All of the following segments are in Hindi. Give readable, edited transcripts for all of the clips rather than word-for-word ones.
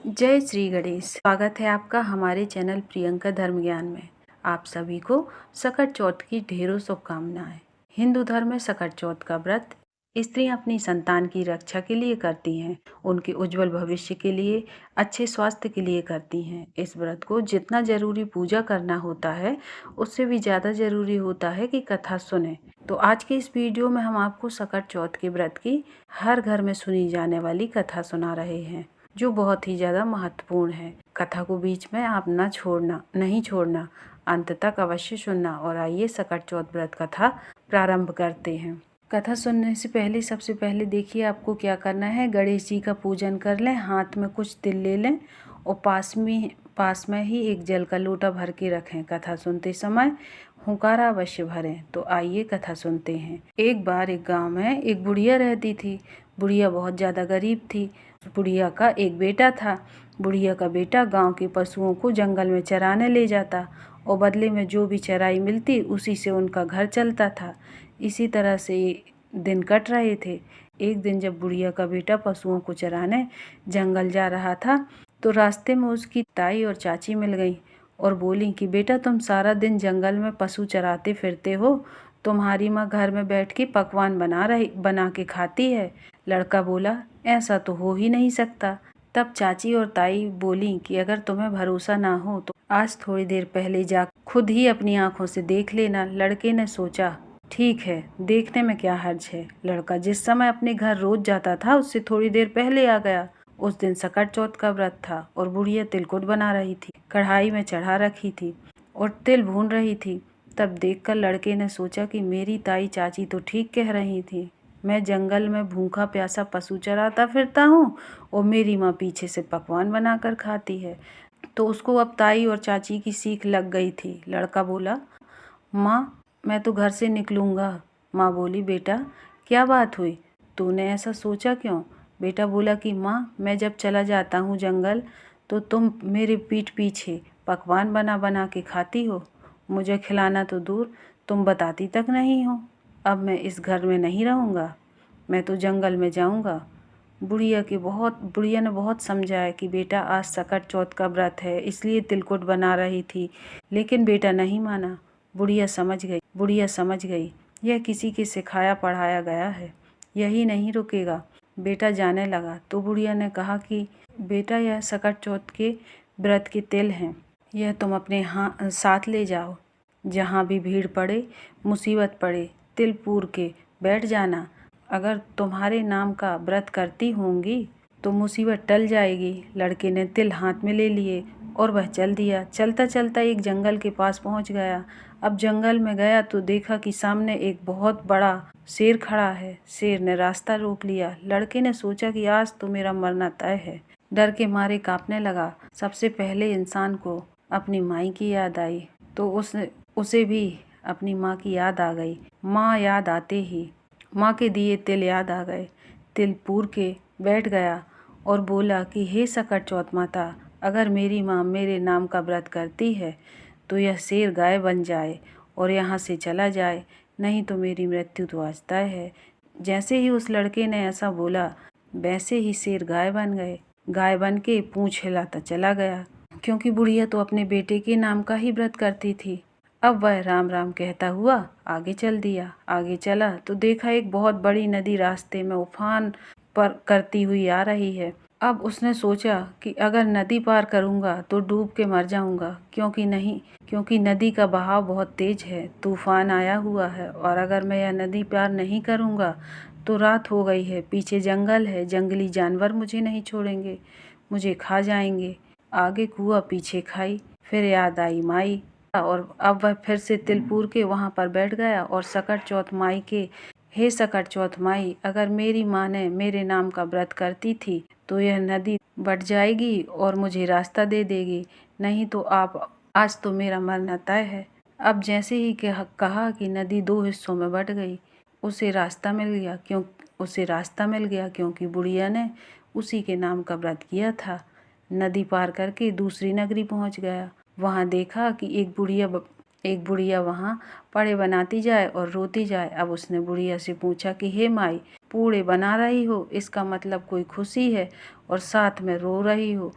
जय श्री गणेश। स्वागत है आपका हमारे चैनल प्रियंका धर्म ज्ञान में। आप सभी को सकट चौथ की ढेरों शुभकामनाएं। हिंदू धर्म में सकट चौथ का व्रत स्त्रियां अपनी संतान की रक्षा के लिए करती हैं, उनके उज्जवल भविष्य के लिए, अच्छे स्वास्थ्य के लिए करती हैं। इस व्रत को जितना जरूरी पूजा करना होता है, उससे भी ज़्यादा जरूरी होता है कि कथा सुने। तो आज के इस वीडियो में हम आपको सकट चौथ के व्रत की हर घर में सुनी जाने वाली कथा सुना रहे हैं, जो बहुत ही ज़्यादा महत्वपूर्ण है। कथा को बीच में आप नहीं छोड़ना, अंत तक अवश्य सुनना। और आइए सकट चौथ व्रत कथा प्रारंभ करते हैं। कथा सुनने से पहले सबसे पहले देखिए आपको क्या करना है। गणेश जी का पूजन कर लें, हाथ में कुछ तिल ले लें और पास में ही एक जल का लोटा भर के रखें। कथा सुनते समय हुंकारा अवश्य भरें। तो आइए कथा सुनते हैं। एक बार एक गांव में एक बुढ़िया रहती थी। बुढ़िया बहुत ज़्यादा गरीब थी। बुढ़िया का एक बेटा था। बुढ़िया का बेटा गांव के पशुओं को जंगल में चराने ले जाता और बदले में जो भी चराई मिलती उसी से उनका घर चलता था। इसी तरह से दिन कट रहे थे। एक दिन जब बुढ़िया का बेटा पशुओं को चराने जंगल जा रहा था, तो रास्ते में उसकी ताई और चाची मिल गई और बोली कि बेटा, तुम सारा दिन जंगल में पशु चराते फिरते हो, तुम्हारी माँ घर में बैठ के पकवान बना के खाती है। लड़का बोला, ऐसा तो हो ही नहीं सकता। तब चाची और ताई बोली कि अगर तुम्हें भरोसा ना हो तो आज थोड़ी देर पहले जा खुद ही अपनी आंखों से देख लेना। लड़के ने सोचा, ठीक है, देखने में क्या हर्ज है। लड़का जिस समय अपने घर रोज जाता था उससे थोड़ी देर पहले आ गया। उस दिन सकट चौथ का व्रत था और बुढ़िया तिलकुट बना रही थी। कढ़ाई में चढ़ा रखी थी और तिल भून रही थी। तब देखकर लड़के ने सोचा कि मेरी ताई चाची तो ठीक कह रही थी। मैं जंगल में भूखा प्यासा पशु चराता फिरता हूँ और मेरी माँ पीछे से पकवान बनाकर खाती है। तो उसको अब ताई और चाची की सीख लग गई थी। लड़का बोला, माँ, मैं तो घर से निकलूँगा। माँ बोली, बेटा क्या बात हुई, तूने ऐसा सोचा क्यों? बेटा बोला कि माँ, मैं जब चला जाता हूँ जंगल तो तुम मेरे पीठ पीछे पकवान बना बना के खाती हो। मुझे खिलाना तो दूर, तुम बताती तक नहीं हो। अब मैं इस घर में नहीं रहूँगा, मैं तो जंगल में जाऊँगा। बुढ़िया ने बहुत समझाया कि बेटा, आज सकट चौथ का व्रत है इसलिए तिलकुट बना रही थी, लेकिन बेटा नहीं माना। बुढ़िया समझ गई यह किसी के सिखाया पढ़ाया गया है, यही नहीं रुकेगा। बेटा जाने लगा तो बुढ़िया ने कहा कि बेटा, यह सकट चौथ के व्रत के तिल हैं, यह तुम अपने साथ ले जाओ। जहाँ भी भीड़ पड़े, मुसीबत पड़े, तिल पूर के बैठ जाना। अगर तुम्हारे नाम का व्रत करती होंगी तो मुसीबत टल जाएगी। लड़के ने तिल हाथ में ले लिए और वह चल दिया। चलता चलता एक जंगल के पास पहुंच गया। अब जंगल में गया तो देखा कि सामने एक बहुत बड़ा शेर खड़ा है। शेर ने रास्ता रोक लिया। लड़के ने सोचा कि आज तो मेरा मरना तय है। डर के मारे कांपने लगा। सबसे पहले इंसान को अपनी माई की याद आई तो उसे भी अपनी माँ की याद आ गई। माँ याद आते ही माँ के दिए तिल याद आ गए। तिल पूर के बैठ गया और बोला कि हे सकट चौथ माता, अगर मेरी माँ मेरे नाम का व्रत करती है तो यह शेर गाय बन जाए और यहाँ से चला जाए, नहीं तो मेरी मृत्यु तो आज तय है। जैसे ही उस लड़के ने ऐसा बोला, वैसे ही शेर गाय बन गए। गाय बन के पूँछ हिलाता चला गया, क्योंकि बुढ़िया तो अपने बेटे के नाम का ही व्रत करती थी। अब वह राम राम कहता हुआ आगे चल दिया। आगे चला तो देखा एक बहुत बड़ी नदी रास्ते में उफान पर करती हुई आ रही है। अब उसने सोचा कि अगर नदी पार करूंगा तो डूब के मर जाऊंगा, क्योंकि नदी का बहाव बहुत तेज है, तूफान आया हुआ है, और अगर मैं यह नदी पार नहीं करूंगा तो रात हो गई है, पीछे जंगल है, जंगली जानवर मुझे नहीं छोड़ेंगे, मुझे खा जाएंगे। आगे कुआ पीछे खाई, फिर याद आई माई, और अब वह फिर से तिलपुर के वहाँ पर बैठ गया और सकट चौथ माई के, हे सकट चौथ माई, अगर मेरी माँ ने मेरे नाम का व्रत करती थी तो यह नदी बट जाएगी और मुझे रास्ता दे देगी, नहीं तो आप आज तो मेरा मरना तय है। अब जैसे ही कहा कि नदी दो हिस्सों में बट गई, उसे रास्ता मिल गया क्योंकि बुढ़िया ने उसी के नाम का व्रत किया था। नदी पार करके दूसरी नगरी पहुंच गया। वहां देखा कि एक बुढ़िया वहां पड़े बनाती जाए और रोती जाए। अब उसने बुढ़िया से पूछा कि हे माई, पूड़े बना रही हो, इसका मतलब कोई खुशी है, और साथ में रो रही हो,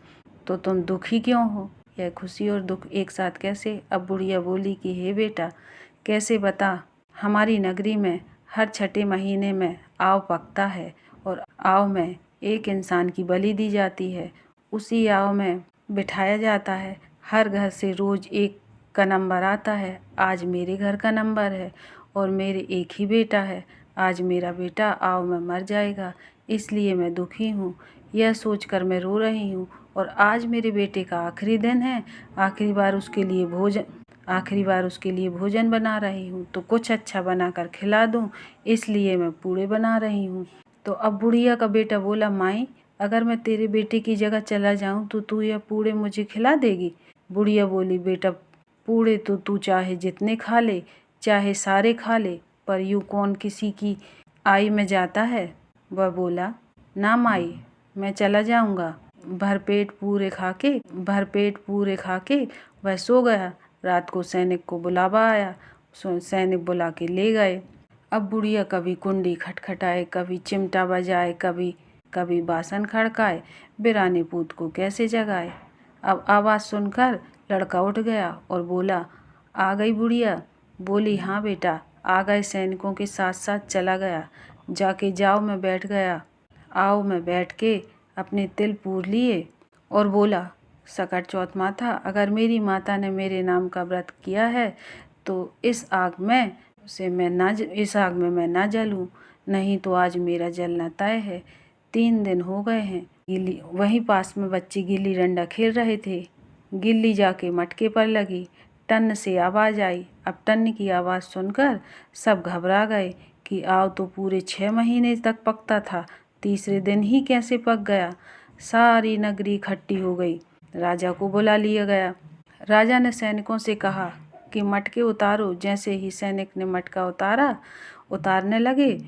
तो तुम दुखी क्यों हो? यह खुशी और दुख एक साथ कैसे? अब बुढ़िया बोली कि हे बेटा, कैसे बता, हमारी नगरी में हर छठे महीने में आव पकता है, और आव में एक इंसान की बलि दी जाती है। उसी आव में बिठाया जाता है। हर घर से रोज एक का नंबर आता है। आज मेरे घर का नंबर है और मेरे एक ही बेटा है। आज मेरा बेटा आव में मर जाएगा, इसलिए मैं दुखी हूँ। यह सोचकर मैं रो रही हूँ, और आज मेरे बेटे का आखिरी दिन है। आखिरी बार उसके लिए भोजन बना रही हूँ, तो कुछ अच्छा बनाकर खिला दूँ, इसलिए मैं पूड़े बना रही हूँ। तो अब बुढ़िया का बेटा बोला, माई, अगर मैं तेरे बेटे की जगह चला जाऊँ तो तू यह पूड़े मुझे खिला देगी? बुढ़िया बोली, बेटा, पूड़े तो तू चाहे जितने खा ले, चाहे सारे खा ले, पर यूँ कौन किसी की आई में जाता है? वह बोला, ना माई, मैं चला जाऊँगा। भरपेट पूरे खा के वह सो गया। रात को सैनिक को बुलावा आया। सैनिक बुला के ले गए। अब बुढ़िया कभी कुंडी खटखटाए, कभी चिमटा बजाए, कभी बासन खड़काए, बिराने पूत को कैसे जगाए। अब आवाज़ सुनकर लड़का उठ गया और बोला, आ गई बुढ़िया? बोली, हाँ बेटा, आ गए। सैनिकों के साथ साथ चला गया। जाके जाओ में बैठ गया। आओ में बैठ के अपने तिल पूर लिए और बोला, सकट चौथ माता, अगर मेरी माता ने मेरे नाम का व्रत किया है तो इस आग में मैं ना जलूं, नहीं तो आज मेरा जलना तय है। 3 दिन हो गए हैं। वहीं पास में बच्चे गिल्ली डंडा खेल रहे थे। गिल्ली जाके मटके पर लगी। टन से आवाज़ आई। अब टन की आवाज़ सुनकर सब घबरा गए कि आव तो पूरे 6 महीने तक पकता था, तीसरे दिन ही कैसे पक गया। सारी नगरी इकट्ठी हो गई। राजा को बुला लिया गया। राजा ने सैनिकों से कहा कि मटके उतारो। जैसे ही सैनिक ने मटका उतारने लगे,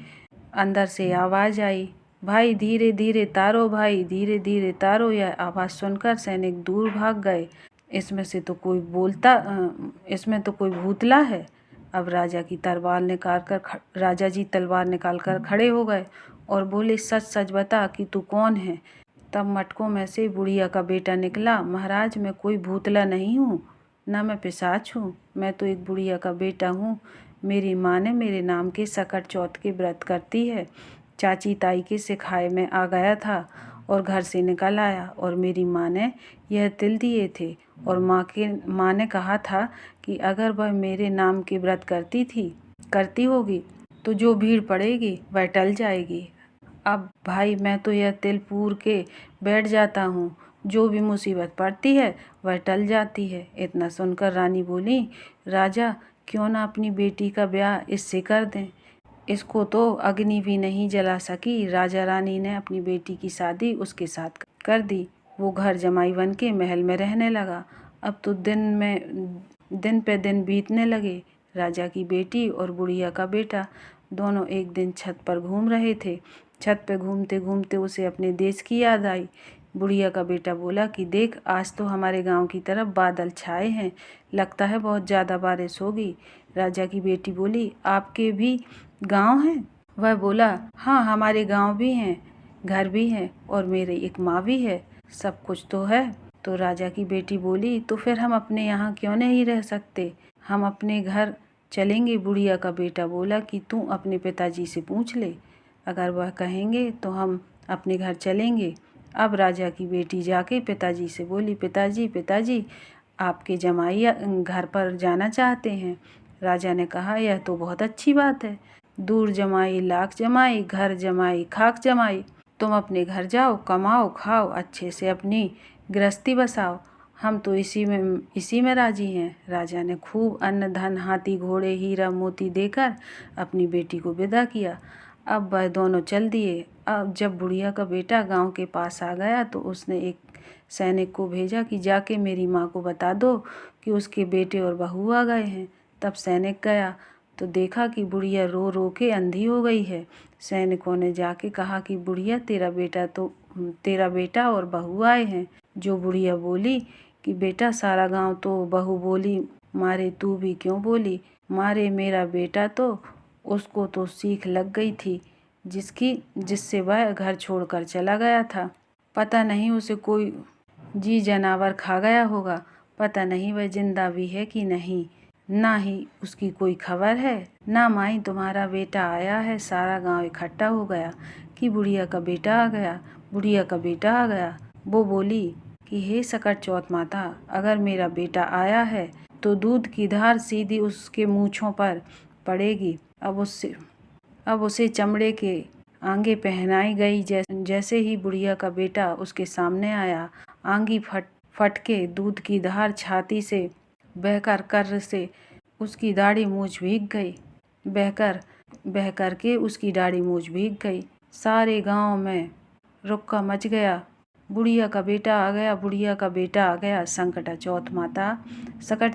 अंदर से आवाज़ आई, भाई धीरे धीरे तारो, भाई धीरे धीरे तारो। यह आवाज़ सुनकर सैनिक दूर भाग गए। इसमें तो कोई भूतला है। अब राजा जी तलवार निकाल कर खड़े हो गए और बोले, सच सच बता कि तू कौन है? तब मटकों में से बुढ़िया का बेटा निकला, महाराज, मैं कोई भूतला नहीं हूँ, न मैं पिशाच हूँ, मैं तो एक बुढ़िया का बेटा हूँ। मेरी माँ ने मेरे नाम के सकट चौथ के व्रत करती है। चाची ताई के सिखाए में आ गया था और घर से निकल आया, और मेरी माँ ने यह तिल दिए थे, और माँ ने कहा था कि अगर वह मेरे नाम के व्रत करती होगी तो जो भीड़ पड़ेगी वह टल जाएगी। अब भाई, मैं तो यह तिल पूर के बैठ जाता हूँ, जो भी मुसीबत पड़ती है वह टल जाती है। इतना सुनकर रानी बोली, राजा, क्यों ना अपनी बेटी का ब्याह इससे कर दें? इसको तो अग्नि भी नहीं जला सकी। राजा रानी ने अपनी बेटी की शादी उसके साथ कर दी। वो घर जमाई बन के महल में रहने लगा। अब तो दिन पे दिन बीतने लगे। राजा की बेटी और बुढ़िया का बेटा दोनों एक दिन छत पर घूम रहे थे। छत पे घूमते घूमते उसे अपने देश की याद आई। बुढ़िया का बेटा बोला कि देख, आज तो हमारे गांव की तरफ बादल छाए हैं, लगता है बहुत ज़्यादा बारिश होगी। राजा की बेटी बोली, आपके भी गांव हैं? वह बोला, हाँ, हमारे गांव भी हैं, घर भी हैं, और मेरी एक माँ भी है, सब कुछ तो है। तो राजा की बेटी बोली, तो फिर हम अपने यहाँ क्यों नहीं रह सकते? हम अपने घर चलेंगे। बुढ़िया का बेटा बोला कि तू अपने पिताजी से पूछ ले, अगर वह कहेंगे तो हम अपने घर चलेंगे। अब राजा की बेटी जाके पिताजी से बोली, पिताजी, आपके जमाई घर पर जाना चाहते हैं। राजा ने कहा, यह तो बहुत अच्छी बात है। दूर जमाई लाख जमाई, घर जमाई खाक जमाई। तुम अपने घर जाओ, कमाओ, खाओ, अच्छे से अपनी गृहस्थी बसाओ, हम तो इसी में राजी हैं। राजा ने खूब अन्न धन, हाथी घोड़े, हीरा मोती देकर अपनी बेटी को विदा किया। अब वह दोनों चल दिए। अब जब बुढ़िया का बेटा गांव के पास आ गया तो उसने एक सैनिक को भेजा कि जाके मेरी माँ को बता दो कि उसके बेटे और बहू आ गए हैं। तब सैनिक गया तो देखा कि बुढ़िया रो रो के अंधी हो गई है। सैनिकों ने जाके कहा कि बुढ़िया, तेरा बेटा और बहू आए हैं। जो बुढ़िया बोली कि बेटा, सारा गांव तो बहू बोली मारे, तू भी क्यों बोली मारे? मेरा बेटा तो, उसको तो सीख लग गई थी जिससे वह घर छोड़कर चला गया था। पता नहीं उसे कोई जी जानवर खा गया होगा। पता नहीं वह जिंदा भी है कि नहीं। ना ही उसकी कोई खबर है। ना माई तुम्हारा बेटा आया है। सारा गांव इकट्ठा हो गया कि बुढ़िया का बेटा आ गया, बुढ़िया का बेटा आ गया। वो बोली कि हे सकट चौथ माता, अगर मेरा बेटा आया है तो दूध की धार सीधी उसके मूँछों पर पड़ेगी। अब उसे चमड़े के आंगे पहनाई गई। जैसे ही बुढ़िया का बेटा उसके सामने आया, आंगी फट के दूध की धार छाती से बहकर कर्र से उसकी दाढ़ी मूछ भीग गई। बहकर के उसकी दाढ़ी मूछ भीग गई। सारे गांव में रुक्का मच गया। बुढ़िया का बेटा आ गया, बुढ़िया का बेटा आ गया। सकट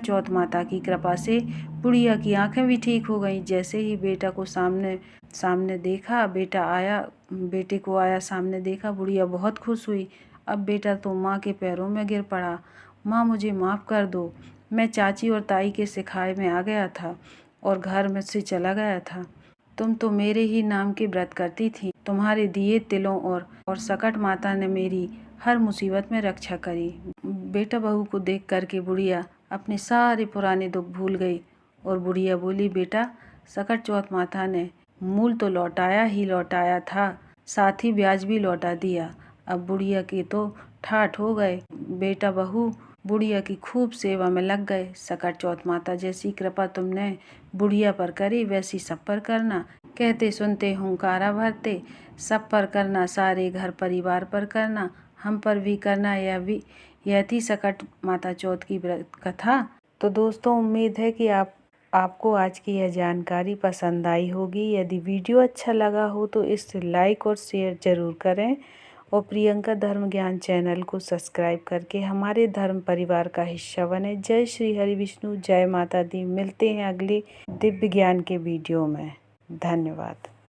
चौथ माता की कृपा से बुढ़िया की आंखें भी ठीक हो गईं। जैसे ही बेटा को सामने देखा, बेटे को आया सामने देखा, बुढ़िया बहुत खुश हुई। अब बेटा तो माँ के पैरों में गिर पड़ा। माँ, मुझे माफ़ कर दो। मैं चाची और ताई के सिखाए में आ गया था और घर में से चला गया था। तुम तो मेरे ही नाम के व्रत करती थी। तुम्हारे दिए तिलों और सकट माता ने मेरी हर मुसीबत में रक्षा करी। बेटा बहू को देख करके बुढ़िया अपने सारे पुराने दुख भूल गई और बुढ़िया बोली, बेटा, सकट चौथ माता ने मूल तो लौटाया था, साथ ही ब्याज भी लौटा दिया। अब बुढ़िया के तो ठाठ हो गए। बेटा बहू बुढ़िया की खूब सेवा में लग गए। सकट चौथ माता जैसी कृपा तुमने बुढ़िया पर करी, वैसी सब पर करना। कहते सुनते हुंकारा भरते, सब पर करना, सारे घर परिवार पर करना, हम पर भी करना। यह थी सकट माता चौथ की व्रत कथा। तो दोस्तों, उम्मीद है कि आपको आज की यह जानकारी पसंद आई होगी। यदि वीडियो अच्छा लगा हो तो इसे लाइक और शेयर ज़रूर करें और प्रियंका धर्म ज्ञान चैनल को सब्सक्राइब करके हमारे धर्म परिवार का हिस्सा बने। जय श्री हरि विष्णु, जय माता दी। मिलते हैं अगले दिव्य ज्ञान के वीडियो में। धन्यवाद।